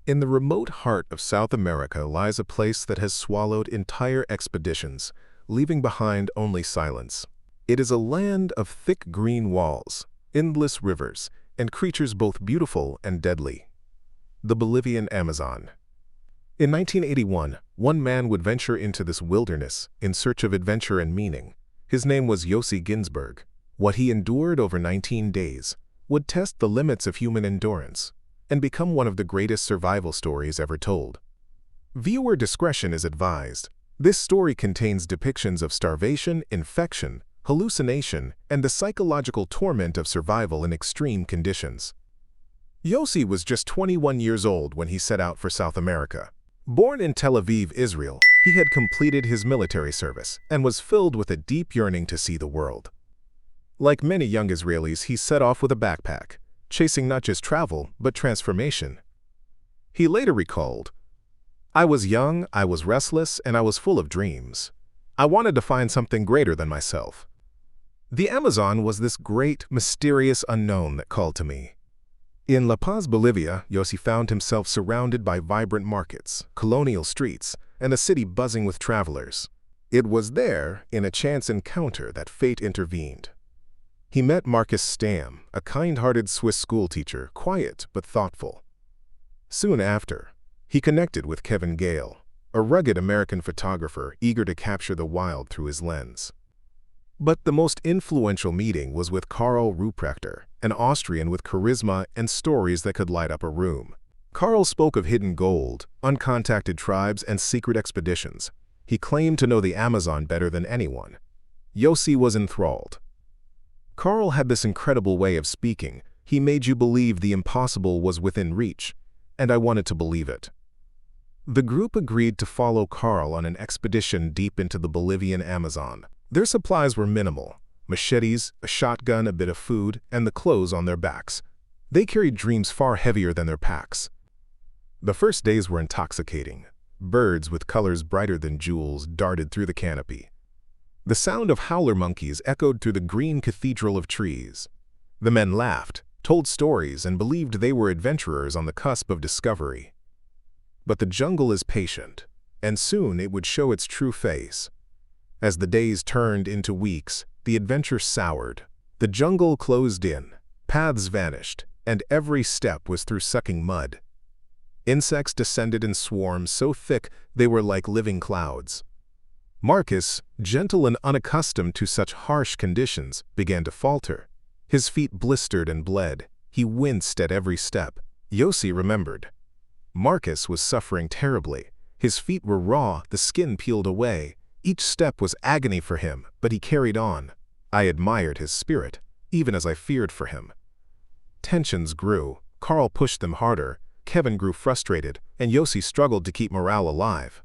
In the remote heart of South America lies a place that has swallowed entire expeditions, leaving behind only silence. It is a land of thick green walls, endless rivers, and creatures both beautiful and deadly. The Bolivian Amazon. In 1981, one man would venture into this wilderness in search of adventure and meaning. His name was Yossi Ghinsberg. What he endured over 19 days would test the limits of human endurance and become one of the greatest survival stories ever told. Viewer discretion is advised. This story contains depictions of starvation, infection, hallucination, and the psychological torment of survival in extreme conditions. Yossi was just 21 years old when he set out for South America. Born in Tel Aviv, Israel, he had completed his military service and was filled with a deep yearning to see the world. Like many young Israelis, he set off with a backpack, chasing not just travel, but transformation. He later recalled, "I was young, I was restless, and I was full of dreams. I wanted to find something greater than myself." The Amazon was this great, mysterious unknown that called to me. In La Paz, Bolivia, Yossi found himself surrounded by vibrant markets, colonial streets, and a city buzzing with travelers. It was there, in a chance encounter, that fate intervened. He met Marcus Stam, a kind-hearted Swiss schoolteacher, quiet but thoughtful. Soon after, he connected with Kevin Gale, a rugged American photographer eager to capture the wild through his lens. But the most influential meeting was with Karl Ruprechter, an Austrian with charisma and stories that could light up a room. Karl spoke of hidden gold, uncontacted tribes, and secret expeditions. He claimed to know the Amazon better than anyone. Yossi was enthralled. Karl had this incredible way of speaking. He made you believe the impossible was within reach, and I wanted to believe it. The group agreed to follow Karl on an expedition deep into the Bolivian Amazon. Their supplies were minimal: machetes, a shotgun, a bit of food, and the clothes on their backs. They carried dreams far heavier than their packs. The first days were intoxicating. Birds with colors brighter than jewels darted through the canopy. The sound of howler monkeys echoed through the green cathedral of trees. The men laughed, told stories, and believed they were adventurers on the cusp of discovery. But the jungle is patient, and soon it would show its true face. As the days turned into weeks, the adventure soured. The jungle closed in, paths vanished, and every step was through sucking mud. Insects descended in swarms so thick they were like living clouds. Marcus, gentle and unaccustomed to such harsh conditions, began to falter. His feet blistered and bled. He winced at every step. Yossi remembered. Marcus was suffering terribly. His feet were raw, the skin peeled away. Each step was agony for him, but he carried on. I admired his spirit, even as I feared for him. Tensions grew. Karl pushed them harder. Kevin grew frustrated, and Yossi struggled to keep morale alive.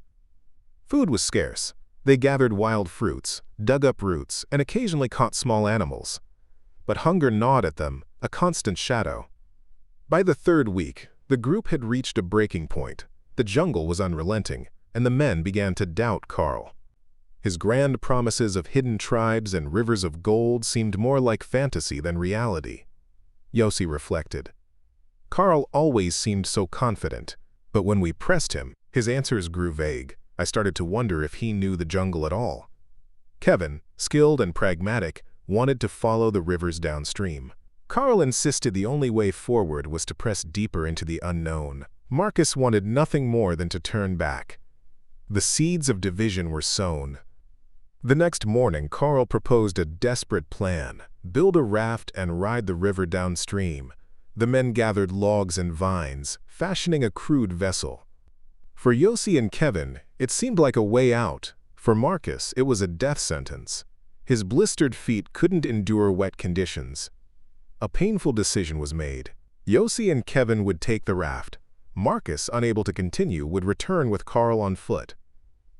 Food was scarce. They gathered wild fruits, dug up roots, and occasionally caught small animals. But hunger gnawed at them, a constant shadow. By the third week, the group had reached a breaking point. The jungle was unrelenting, and the men began to doubt Karl. His grand promises of hidden tribes and rivers of gold seemed more like fantasy than reality. Yossi reflected. Karl always seemed so confident, but when we pressed him, his answers grew vague. I started to wonder if he knew the jungle at all. Kevin, skilled and pragmatic, wanted to follow the rivers downstream. Karl insisted the only way forward was to press deeper into the unknown. Marcus wanted nothing more than to turn back. The seeds of division were sown. The next morning, Karl proposed a desperate plan: build a raft and ride the river downstream. The men gathered logs and vines, fashioning a crude vessel. For Yossi and Kevin, it seemed like a way out. For Marcus, it was a death sentence. His blistered feet couldn't endure wet conditions. A painful decision was made. Yossi and Kevin would take the raft. Marcus, unable to continue, would return with Karl on foot.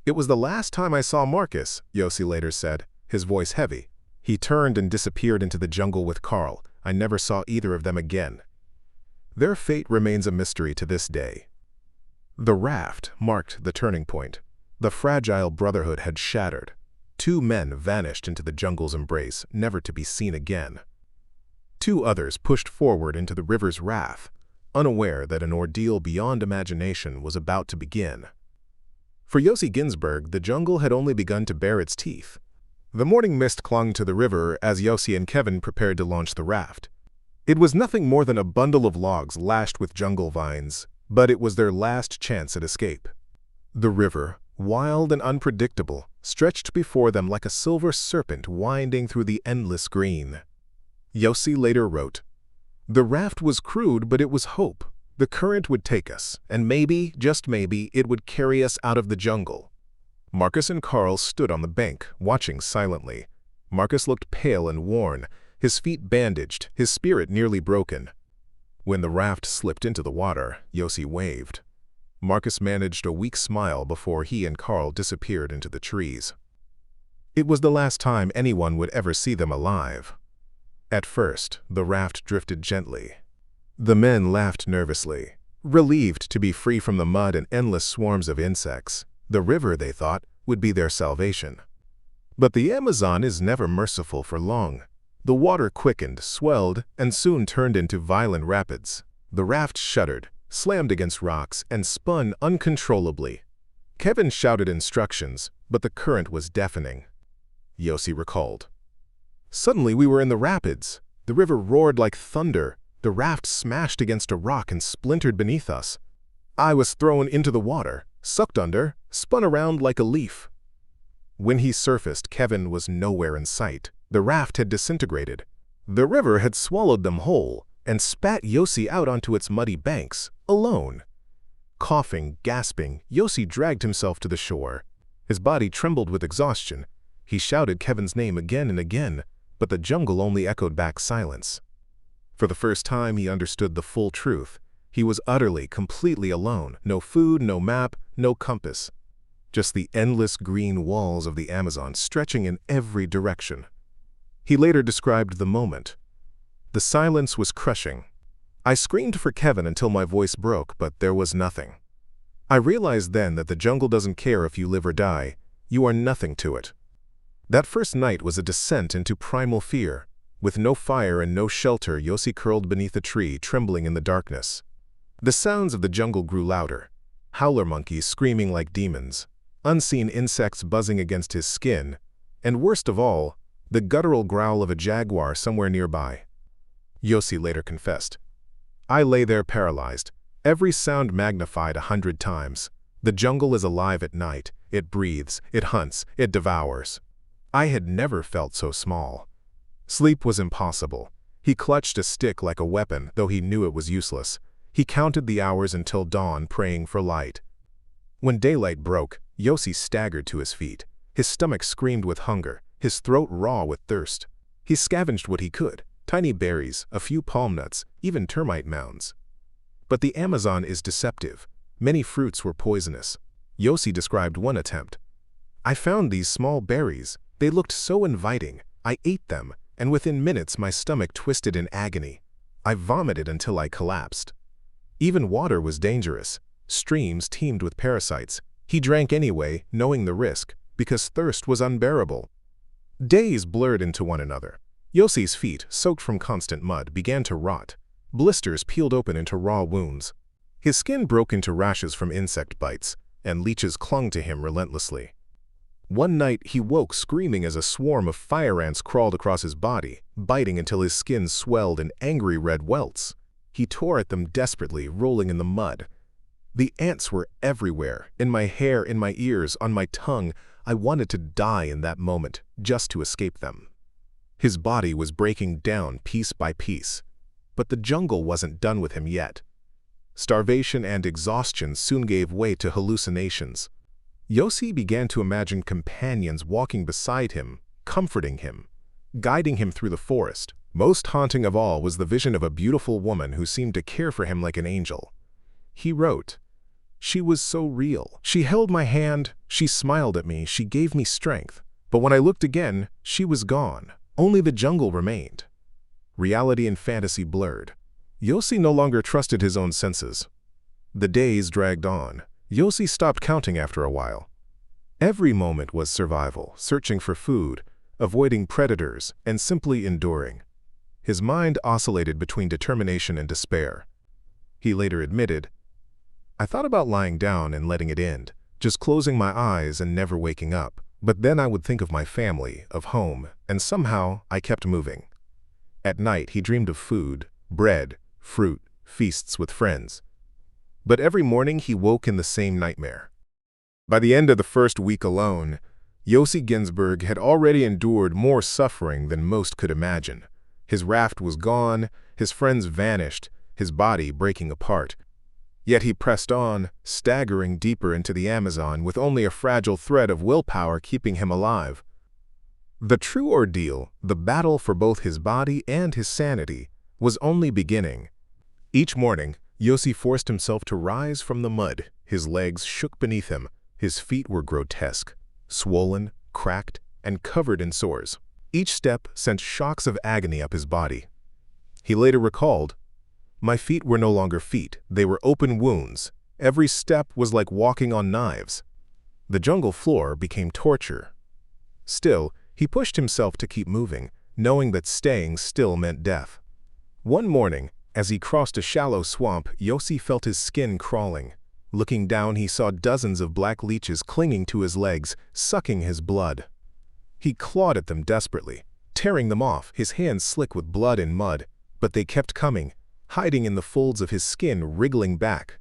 "It was the last time I saw Marcus," Yossi later said, his voice heavy. "He turned and disappeared into the jungle with Karl. I never saw either of them again." Their fate remains a mystery to this day. The raft marked the turning point. The fragile brotherhood had shattered. Two men vanished into the jungle's embrace, never to be seen again. Two others pushed forward into the river's wrath. unaware that an ordeal beyond imagination was about to begin. For Yossi Ghinsberg, the jungle had only begun to bare its teeth. The morning mist clung to the river as Yossi and Kevin prepared to launch the raft. It was nothing more than a bundle of logs lashed with jungle vines, but it was their last chance at escape. The river, wild and unpredictable, stretched before them like a silver serpent winding through the endless green. Yossi later wrote, "The raft was crude, but it was hope. The current would take us, and maybe, just maybe, it would carry us out of the jungle." Marcus and Carl stood on the bank, watching silently. Marcus looked pale and worn, his feet bandaged, his spirit nearly broken. When the raft slipped into the water, Yossi waved. Marcus managed a weak smile before he and Carl disappeared into the trees. It was the last time anyone would ever see them alive. At first, the raft drifted gently. The men laughed nervously, relieved to be free from the mud and endless swarms of insects. The river, they thought, would be their salvation. But the Amazon is never merciful for long. The water quickened, swelled, and soon turned into violent rapids. The raft shuddered, slammed against rocks, and spun uncontrollably. Kevin shouted instructions, but the current was deafening. Yossi recalled. "Suddenly we were in the rapids. The river roared like thunder. The raft smashed against a rock and splintered beneath us. I was thrown into the water, sucked under, spun around like a leaf." When he surfaced, Kevin was nowhere in sight. The raft had disintegrated. The river had swallowed them whole and spat Yossi out onto its muddy banks, alone. Coughing, gasping, Yossi dragged himself to the shore. His body trembled with exhaustion. He shouted Kevin's name again and again, but the jungle only echoed back silence. For the first time, he understood the full truth. He was utterly, completely alone. No food, no map, no compass. Just the endless green walls of the Amazon stretching in every direction. He later described the moment. "The silence was crushing. I screamed for Kevin until my voice broke, but there was nothing. I realized then that the jungle doesn't care if you live or die. You are nothing to it." That first night was a descent into primal fear. With no fire and no shelter, Yossi curled beneath a tree, trembling in the darkness. The sounds of the jungle grew louder. Howler monkeys screaming like demons, unseen insects buzzing against his skin, and worst of all, the guttural growl of a jaguar somewhere nearby. Yossi later confessed, "I lay there paralyzed, every sound magnified 100 times. The jungle is alive at night. It breathes, it hunts, it devours. I had never felt so small." Sleep was impossible. He clutched a stick like a weapon, though he knew it was useless. He counted the hours until dawn, praying for light. When daylight broke, Yossi staggered to his feet. His stomach screamed with hunger, his throat raw with thirst. He scavenged what he could, tiny berries, a few palm nuts, even termite mounds. But the Amazon is deceptive. Many fruits were poisonous. Yossi described one attempt. "I found these small berries. They looked so inviting. I ate them, and within minutes my stomach twisted in agony. I vomited until I collapsed." Even water was dangerous. Streams teemed with parasites. He drank anyway, knowing the risk, because thirst was unbearable. Days blurred into one another. Yossi's feet, soaked from constant mud, began to rot. Blisters peeled open into raw wounds. His skin broke into rashes from insect bites, and leeches clung to him relentlessly. One night he woke screaming as a swarm of fire ants crawled across his body, biting until his skin swelled in angry red welts. He tore at them desperately, rolling in the mud. The ants were everywhere, in my hair, in my ears, on my tongue. I wanted to die in that moment, just to escape them. His body was breaking down piece by piece. But the jungle wasn't done with him yet. Starvation and exhaustion soon gave way to hallucinations. Yossi began to imagine companions walking beside him, comforting him, guiding him through the forest. Most haunting of all was the vision of a beautiful woman who seemed to care for him like an angel. He wrote, "She was so real. She held my hand, she smiled at me, she gave me strength. But when I looked again, she was gone. Only the jungle remained." Reality and fantasy blurred. Yossi no longer trusted his own senses. The days dragged on. Yossi stopped counting after a while. Every moment was survival, searching for food, avoiding predators, and simply enduring. His mind oscillated between determination and despair. he later admitted. I thought about lying down and letting it end, just closing my eyes and never waking up. But then I would think of my family, of home, and somehow I kept moving. At night, he dreamed of food, bread, fruit, feasts with friends. But every morning he woke in the same nightmare. By the end of the first week alone, Yossi Ghinsberg had already endured more suffering than most could imagine. His raft was gone, his friends vanished, his body breaking apart. Yet he pressed on, staggering deeper into the Amazon with only a fragile thread of willpower keeping him alive. The true ordeal, the battle for both his body and his sanity, was only beginning. Each morning, Yossi forced himself to rise from the mud. His legs shook beneath him. His feet were grotesque, swollen, cracked, and covered in sores. Each step sent shocks of agony up his body. He later recalled, "My feet were no longer feet, they were open wounds. Every step was like walking on knives." The jungle floor became torture. Still, he pushed himself to keep moving, knowing that staying still meant death. One morning, as he crossed a shallow swamp, Yossi felt his skin crawling. Looking down, he saw dozens of black leeches clinging to his legs, sucking his blood. He clawed at them desperately, tearing them off, his hands slick with blood and mud, but they kept coming, hiding in the folds of his skin, wriggling back.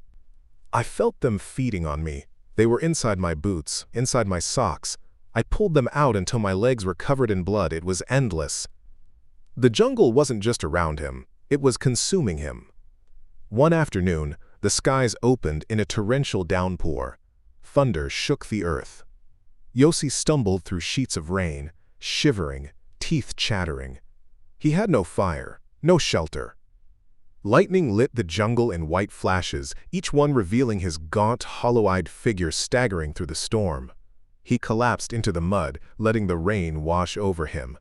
I felt them feeding on me. They were inside my boots, inside my socks. I pulled them out until my legs were covered in blood. It was endless. The jungle wasn't just around him, it was consuming him. One afternoon, the skies opened in a torrential downpour. Thunder shook the earth. Yossi stumbled through sheets of rain, shivering, teeth chattering. He had no fire, no shelter. Lightning lit the jungle in white flashes, each one revealing his gaunt, hollow-eyed figure staggering through the storm. He collapsed into the mud, letting the rain wash over him.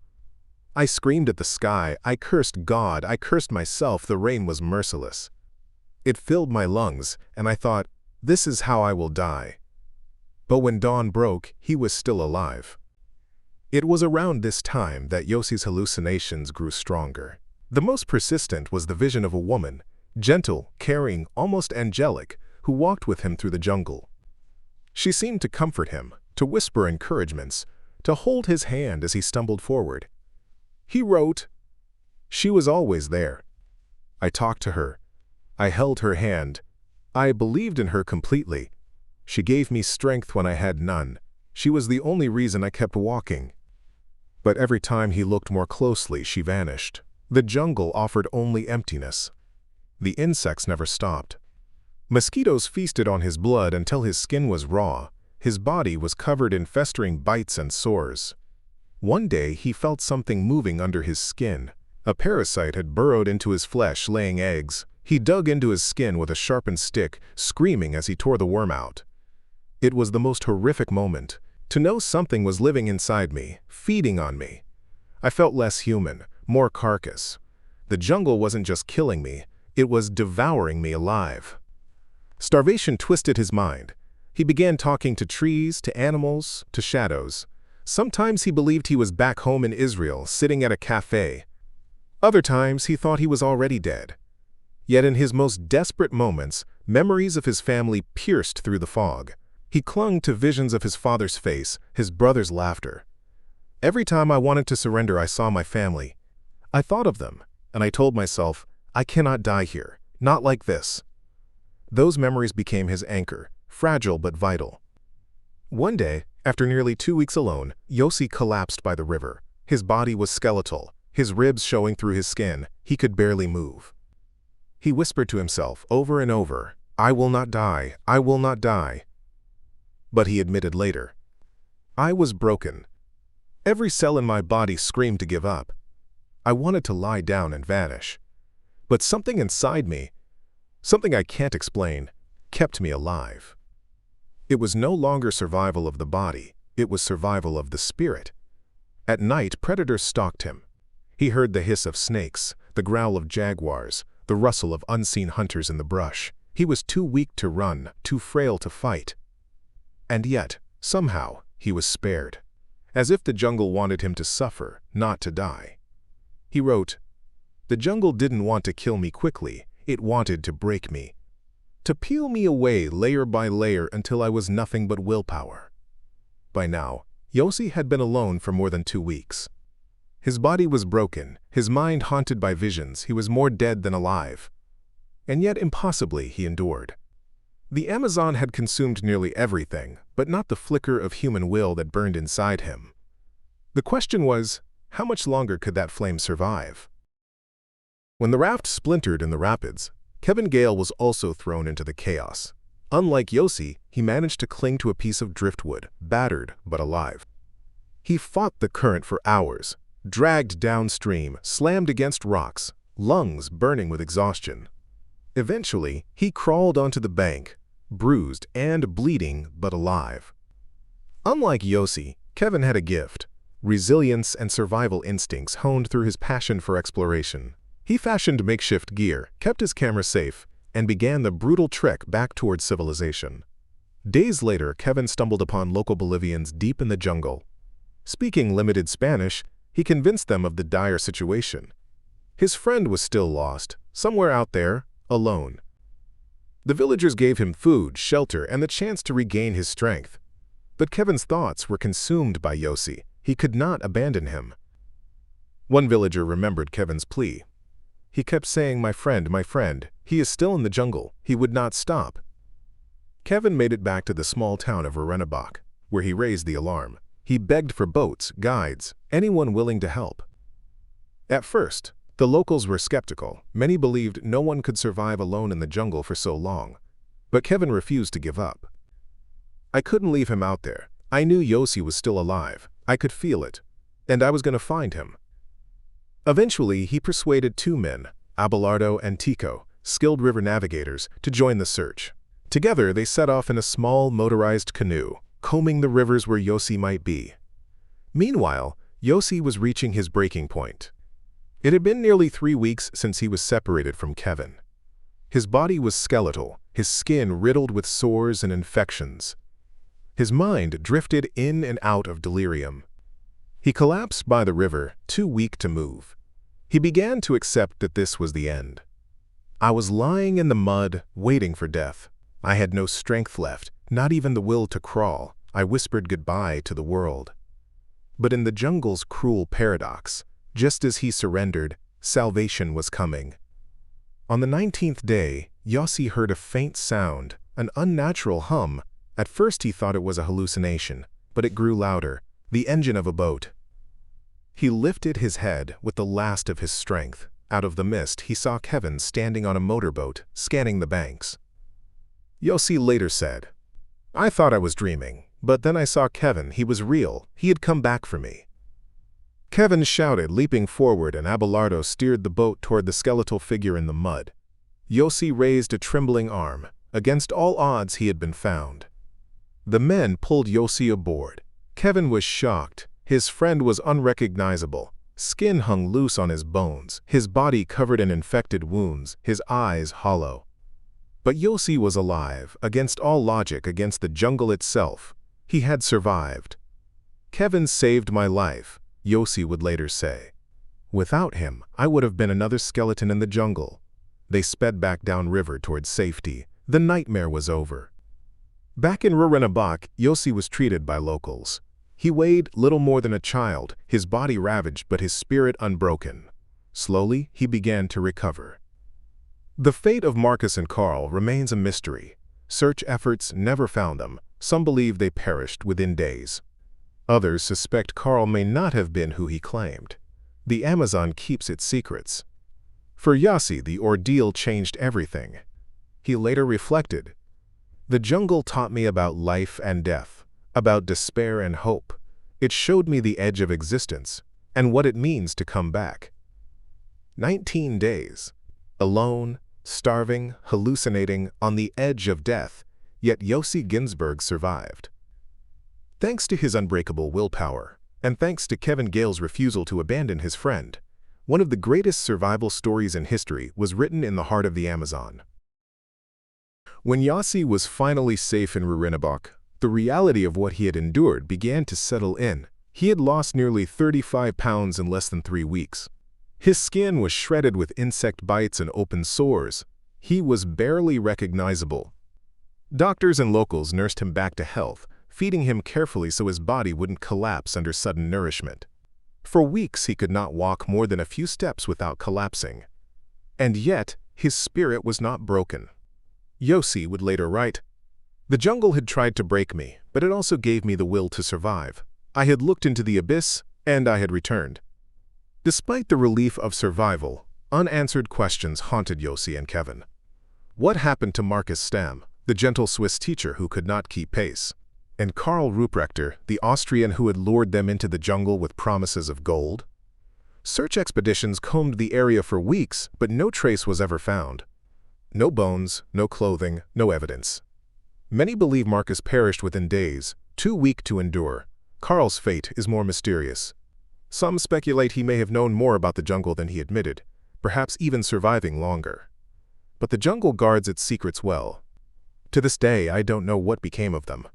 I screamed at the sky, I cursed God, I cursed myself. The rain was merciless. It filled my lungs, and I thought, this is how I will die. But when dawn broke, he was still alive. It was around this time that Yossi's hallucinations grew stronger. The most persistent was the vision of a woman, gentle, caring, almost angelic, who walked with him through the jungle. She seemed to comfort him, to whisper encouragements, to hold his hand as he stumbled forward. He wrote, "She was always there. I talked to her. I held her hand. I believed in her completely. She gave me strength when I had none. She was the only reason I kept walking." But every time he looked more closely, she vanished. The jungle offered only emptiness. The insects never stopped. Mosquitoes feasted on his blood until his skin was raw. His body was covered in festering bites and sores. One day he felt something moving under his skin. A parasite had burrowed into his flesh, laying eggs. He dug into his skin with a sharpened stick, screaming as he tore the worm out. It was the most horrific moment. To know something was living inside me, feeding on me. I felt less human, more carcass. The jungle wasn't just killing me, it was devouring me alive. Starvation twisted his mind. He began talking to trees, to animals, to shadows. Sometimes he believed he was back home in Israel, sitting at a cafe. Other times he thought he was already dead. Yet in his most desperate moments, memories of his family pierced through the fog. He clung to visions of his father's face, his brother's laughter. Every time I wanted to surrender, I saw my family. I thought of them, and I told myself, I cannot die here, not like this. Those memories became his anchor, fragile but vital. One day, after nearly 2 weeks alone, Yossi collapsed by the river. His body was skeletal, his ribs showing through his skin. He could barely move. He whispered to himself over and over, I will not die, I will not die. But he admitted later, I was broken. Every cell in my body screamed to give up. I wanted to lie down and vanish. But something inside me, something I can't explain, kept me alive. It was no longer survival of the body, it was survival of the spirit. At night, predators stalked him. He heard the hiss of snakes, the growl of jaguars, the rustle of unseen hunters in the brush. He was too weak to run, too frail to fight. And yet, somehow, he was spared. As if the jungle wanted him to suffer, not to die. He wrote, The jungle didn't want to kill me quickly, It wanted to break me, to peel me away layer by layer until I was nothing but willpower. By now, Yossi had been alone for more than 2 weeks. His body was broken, his mind haunted by visions. He was more dead than alive. And yet impossibly he endured. The Amazon had consumed nearly everything, but not the flicker of human will that burned inside him. The question was, how much longer could that flame survive? When the raft splintered in the rapids, Kevin Gale was also thrown into the chaos. Unlike Yossi, he managed to cling to a piece of driftwood, battered but alive. He fought the current for hours, dragged downstream, slammed against rocks, lungs burning with exhaustion. Eventually, he crawled onto the bank, bruised and bleeding but alive. Unlike Yossi, Kevin had a gift: resilience and survival instincts honed through his passion for exploration. He fashioned makeshift gear, kept his camera safe, and began the brutal trek back towards civilization. Days later, Kevin stumbled upon local Bolivians deep in the jungle. Speaking limited Spanish, he convinced them of the dire situation. His friend was still lost, somewhere out there, alone. The villagers gave him food, shelter, and the chance to regain his strength. But Kevin's thoughts were consumed by Yossi. He could not abandon him. One villager remembered Kevin's plea. He kept saying, my friend, he is still in the jungle. He would not stop." Kevin made it back to the small town of Renebach, where he raised the alarm. He begged for boats, guides, anyone willing to help. At first, the locals were skeptical. Many believed no one could survive alone in the jungle for so long. But Kevin refused to give up. "I couldn't leave him out there. I knew Yossi was still alive. I could feel it. And I was going to find him." Eventually, he persuaded 2 men, Abelardo and Tico, skilled river navigators, to join the search. Together, they set off in a small motorized canoe, combing the rivers where Yossi might be. Meanwhile, Yossi was reaching his breaking point. It had been nearly 3 weeks since he was separated from Kevin. His body was skeletal, his skin riddled with sores and infections. His mind drifted in and out of delirium. He collapsed by the river, too weak to move. He began to accept that this was the end. "I was lying in the mud, waiting for death. I had no strength left, not even the will to crawl. I whispered goodbye to the world." But in the jungle's cruel paradox, just as he surrendered, salvation was coming. On the 19th day, Yossi heard a faint sound, an unnatural hum. At first he thought it was a hallucination, but it grew louder, the engine of a boat. He lifted his head with the last of his strength. Out of the mist, he saw Kevin standing on a motorboat, scanning the banks. Yossi later said, "I thought I was dreaming, but then I saw Kevin. He was real. He had come back for me." Kevin shouted, leaping forward, and Abelardo steered the boat toward the skeletal figure in the mud. Yossi raised a trembling arm. Against all odds, he had been found. The men pulled Yossi aboard. Kevin was shocked. His friend was unrecognizable. Skin hung loose on his bones, his body covered in infected wounds, his eyes hollow. But Yossi was alive, against all logic, against the jungle itself. He had survived. "Kevin saved my life," Yossi would later say. "Without him, I would have been another skeleton in the jungle." They sped back downriver towards safety. The nightmare was over. Back in Renebach, Yossi was treated by locals. He weighed little more than a child, his body ravaged but his spirit unbroken. Slowly, he began to recover. The fate of Marcus and Carl remains a mystery. Search efforts never found them. Some believe they perished within days. Others suspect Carl may not have been who he claimed. The Amazon keeps its secrets. For Yossi, the ordeal changed everything. He later reflected, "The jungle taught me about life and death, about despair and hope. It showed me the edge of existence and what it means to come back." 19 days. Alone, starving, hallucinating, on the edge of death, yet Yossi Ghinsberg survived. Thanks to his unbreakable willpower, and thanks to Kevin Gale's refusal to abandon his friend, one of the greatest survival stories in history was written in the heart of the Amazon. When Yossi was finally safe in Renebach, the reality of what he had endured began to settle in. He had lost nearly 35 pounds in less than 3 weeks. His skin was shredded with insect bites and open sores. He was barely recognizable. Doctors and locals nursed him back to health, feeding him carefully so his body wouldn't collapse under sudden nourishment. For weeks he could not walk more than a few steps without collapsing. And yet, his spirit was not broken. Yossi would later write, "The jungle had tried to break me, but it also gave me the will to survive. I had looked into the abyss, and I had returned." Despite the relief of survival, unanswered questions haunted Yossi and Kevin. What happened to Marcus Stamm, the gentle Swiss teacher who could not keep pace? And Karl Ruprechter, the Austrian who had lured them into the jungle with promises of gold? Search expeditions combed the area for weeks, but no trace was ever found. No bones, no clothing, no evidence. Many believe Marcus perished within days, too weak to endure. Karl's fate is more mysterious. Some speculate he may have known more about the jungle than he admitted, perhaps even surviving longer. But the jungle guards its secrets well. To this day, I don't know what became of them.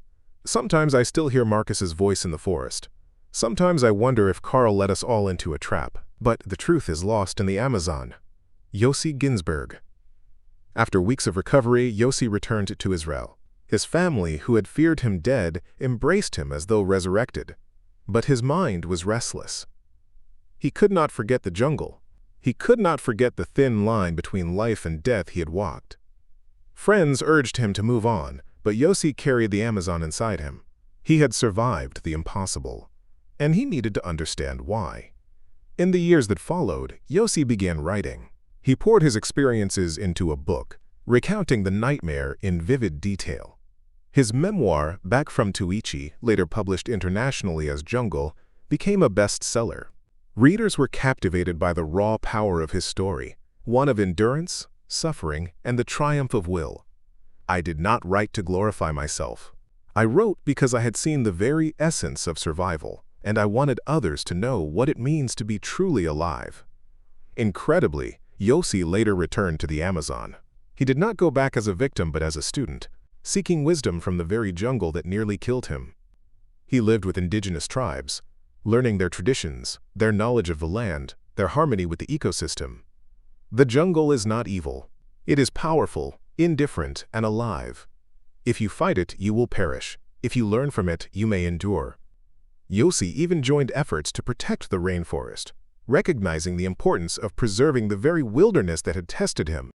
Sometimes I still hear Marcus's voice in the forest. Sometimes I wonder if Karl led us all into a trap. But the truth is lost in the Amazon. Yossi Ghinsberg. After weeks of recovery, Yossi returned to Israel. His family, who had feared him dead, embraced him as though resurrected. But his mind was restless. He could not forget the jungle. He could not forget the thin line between life and death he had walked. Friends urged him to move on, but Yossi carried the Amazon inside him. He had survived the impossible, and he needed to understand why. In the years that followed, Yossi began writing. He poured his experiences into a book, recounting the nightmare in vivid detail. His memoir, Back from Tuichi, later published internationally as Jungle, became a bestseller. Readers were captivated by the raw power of his story, one of endurance, suffering, and the triumph of will. I did not write to glorify myself. I wrote because I had seen the very essence of survival, and I wanted others to know what it means to be truly alive. Incredibly, Yossi later returned to the Amazon. He did not go back as a victim but as a student, seeking wisdom from the very jungle that nearly killed him. He lived with indigenous tribes, learning their traditions, their knowledge of the land, their harmony with the ecosystem. The jungle is not evil. It is powerful, indifferent, and alive. If you fight it, you will perish. If you learn from it, you may endure. Yossi even joined efforts to protect the rainforest, recognizing the importance of preserving the very wilderness that had tested him.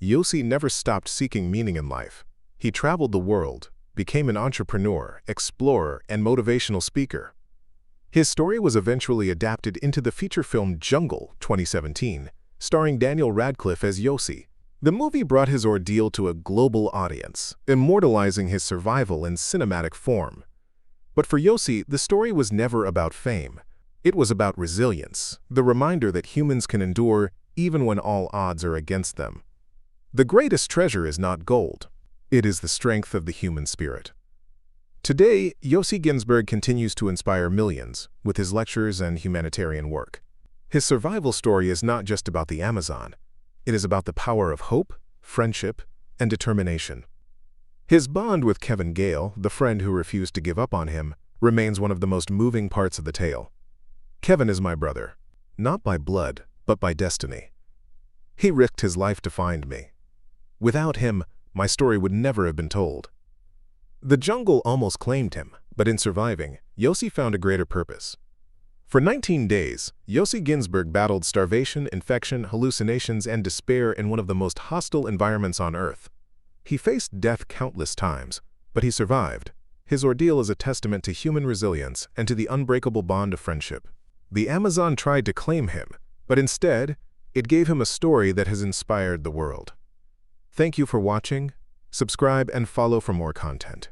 Yossi never stopped seeking meaning in life. He traveled the world, became an entrepreneur, explorer, and motivational speaker. His story was eventually adapted into the feature film Jungle, 2017, starring Daniel Radcliffe as Yossi. The movie brought his ordeal to a global audience, immortalizing his survival in cinematic form. But for Yossi, the story was never about fame. It was about resilience, the reminder that humans can endure even when all odds are against them. The greatest treasure is not gold. It is the strength of the human spirit. Today, Yossi Ghinsberg continues to inspire millions with his lectures and humanitarian work. His survival story is not just about the Amazon. It is about the power of hope, friendship, and determination. His bond with Kevin Gale, the friend who refused to give up on him, remains one of the most moving parts of the tale. Kevin is my brother, not by blood, but by destiny. He risked his life to find me. Without him, my story would never have been told. The jungle almost claimed him, but in surviving, Yossi found a greater purpose. For 19 days, Yossi Ghinsberg battled starvation, infection, hallucinations, and despair in one of the most hostile environments on Earth. He faced death countless times, but he survived. His ordeal is a testament to human resilience and to the unbreakable bond of friendship. The Amazon tried to claim him, but instead, it gave him a story that has inspired the world. Thank you for watching. Subscribe and follow for more content.